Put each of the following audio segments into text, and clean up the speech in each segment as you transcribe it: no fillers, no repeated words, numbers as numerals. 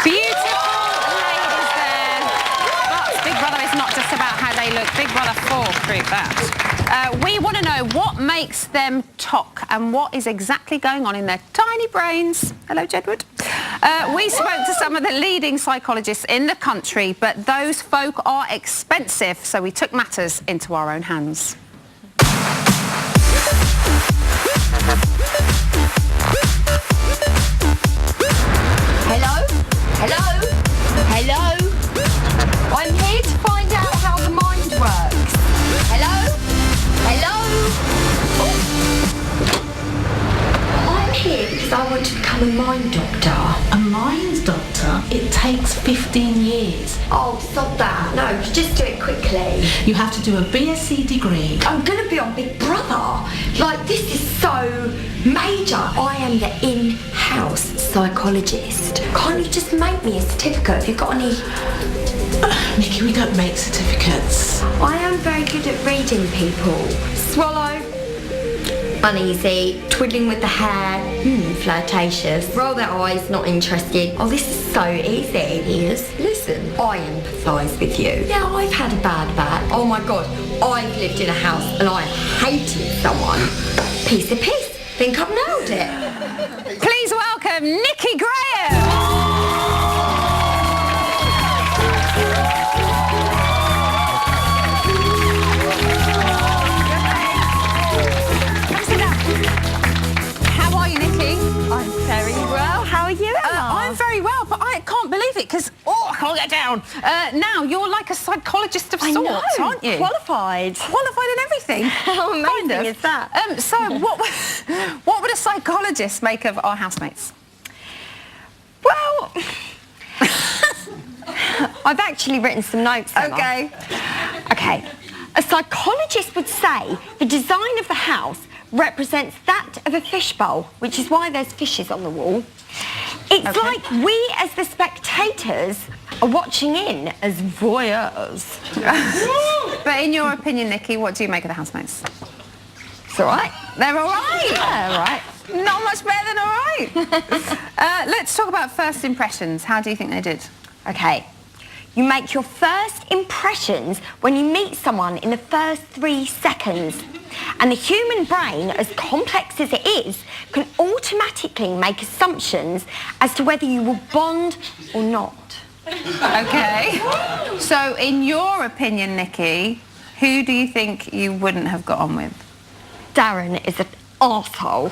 Beautiful ladies there. But Big Brother is not just about how they look. Big Brother 4 proved that. We want to know what makes them talk and what is exactly going on in their tiny brains. Hello, Jedward. We spoke to some of the leading psychologists in the country, but those folk are expensive, so we took matters into our own hands. Hello? Hello? Hello? I'm here to find out how the mind works. Hello? Hello? Oh. I'm here because I want to become a mind doctor. A mind doctor? It takes 15 years. Oh, stop that. No, just do it quickly. You have to do a BSc degree. I'm going to be on Big Brother. Like, this is so major. I am the in-house psychologist. Can't you just make me a certificate? Have you got any... Nikki, we don't make certificates. I am very good at reading people. Swallow. Uneasy. Twiddling with the hair. Flirtatious. Roll their eyes. Not interested. Oh, this is so easy. It is. Listen, I empathise with you. Yeah, I've had a bad back. Oh my God. I've lived in a house and I hated someone. Piece of piss. Think I've nailed it. Please welcome Nikki Graham. How are you, Nikki? I'm very well. How are you, Emma? I'm very well, but I can't believe it because, I can't get down. Now, you're like a psychologist of sorts, aren't you? Qualified. Qualified in everything. How amazing kind of. is that? So what would a psychologist make of our housemates? Well, I've actually written some notes, Emma. Okay. Okay. A psychologist would say the design of the house represents that of a fishbowl, which is why there's fishes on the wall. It's like we, as the spectators, are watching in as voyeurs. But in your opinion, Nikki, what do you make of the housemates? It's all right. They're all right. Yeah, all right. Not much better than all right. Let's talk about first impressions. How do you think they did? Okay. You make your first impressions when you meet someone in the first 3 seconds. And the human brain, as complex as it is, can automatically make assumptions as to whether you will bond or not. Okay. So, in your opinion, Nikki, who do you think you wouldn't have got on with? Darren is an arsehole.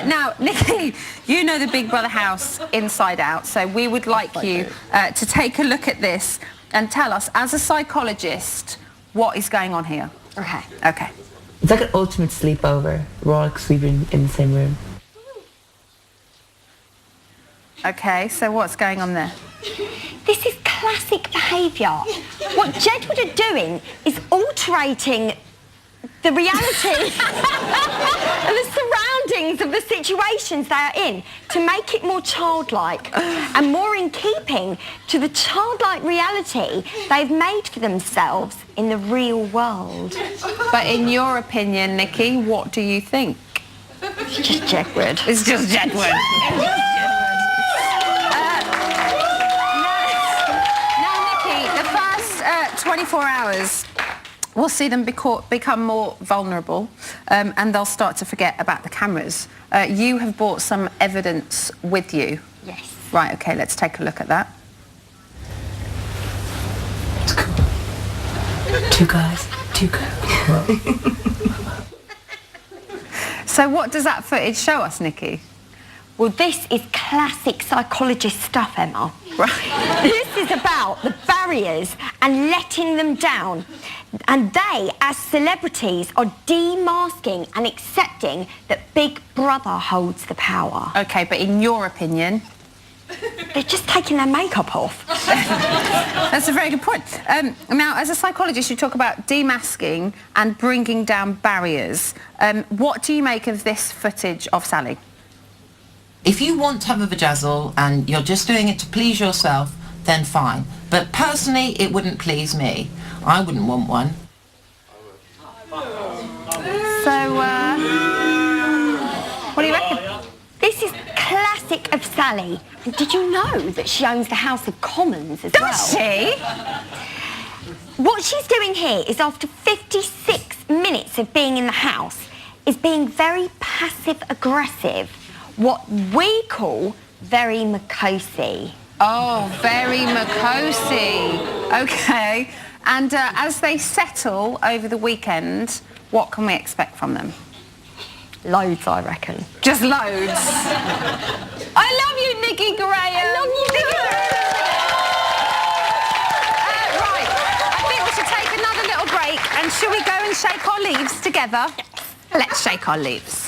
Now, Nikki, you know the Big Brother house inside out, so we would like you to take a look at this and tell us, as a psychologist, what is going on here. Okay. Okay. It's like an ultimate sleepover. We're all sleeping in the same room. Okay, so what's going on there? This is classic behaviour. What Jedward are doing is altering the reality and the surroundings of the situations they are in to make it more childlike and more in keeping to the childlike reality they've made for themselves in the real world. But in your opinion, Nikki, what do you think? It's just Jedward. It's just Jedward. Now, Nikki, the first 24 hours, we'll see them become more vulnerable and they'll start to forget about the cameras. You have brought some evidence with you. Yes. Right, okay, let's take a look at that. It's cool. 2 guys, 2 girls. So what does that footage show us, Nikki? Well, this is classic psychologist stuff, Emma. Right. This is about the barriers and letting them down. And they, as celebrities, are demasking and accepting that Big Brother holds the power. Okay, but in your opinion? They're just taking their makeup off. That's a very good point. Now, as a psychologist, you talk about demasking and bringing down barriers. What do you make of this footage of Sally? If you want to have a vajazzle and you're just doing it to please yourself, then fine. But personally, it wouldn't please me. I wouldn't want one. So, what do you reckon? This is classic of Sally. Did you know that she owns the House of Commons as well? Does she? What she's doing here is, after 56 minutes of being in the House, is being very passive-aggressive, what we call very Makosi. Oh, very Makosi. OK. And as they settle over the weekend, what can we expect from them? Loads, I reckon. Just loads. I love you, Nikki Graham. I love you, Nikki. Right, I think we should take another little break, and shall we go and shake our leaves together? Let's shake our leaves.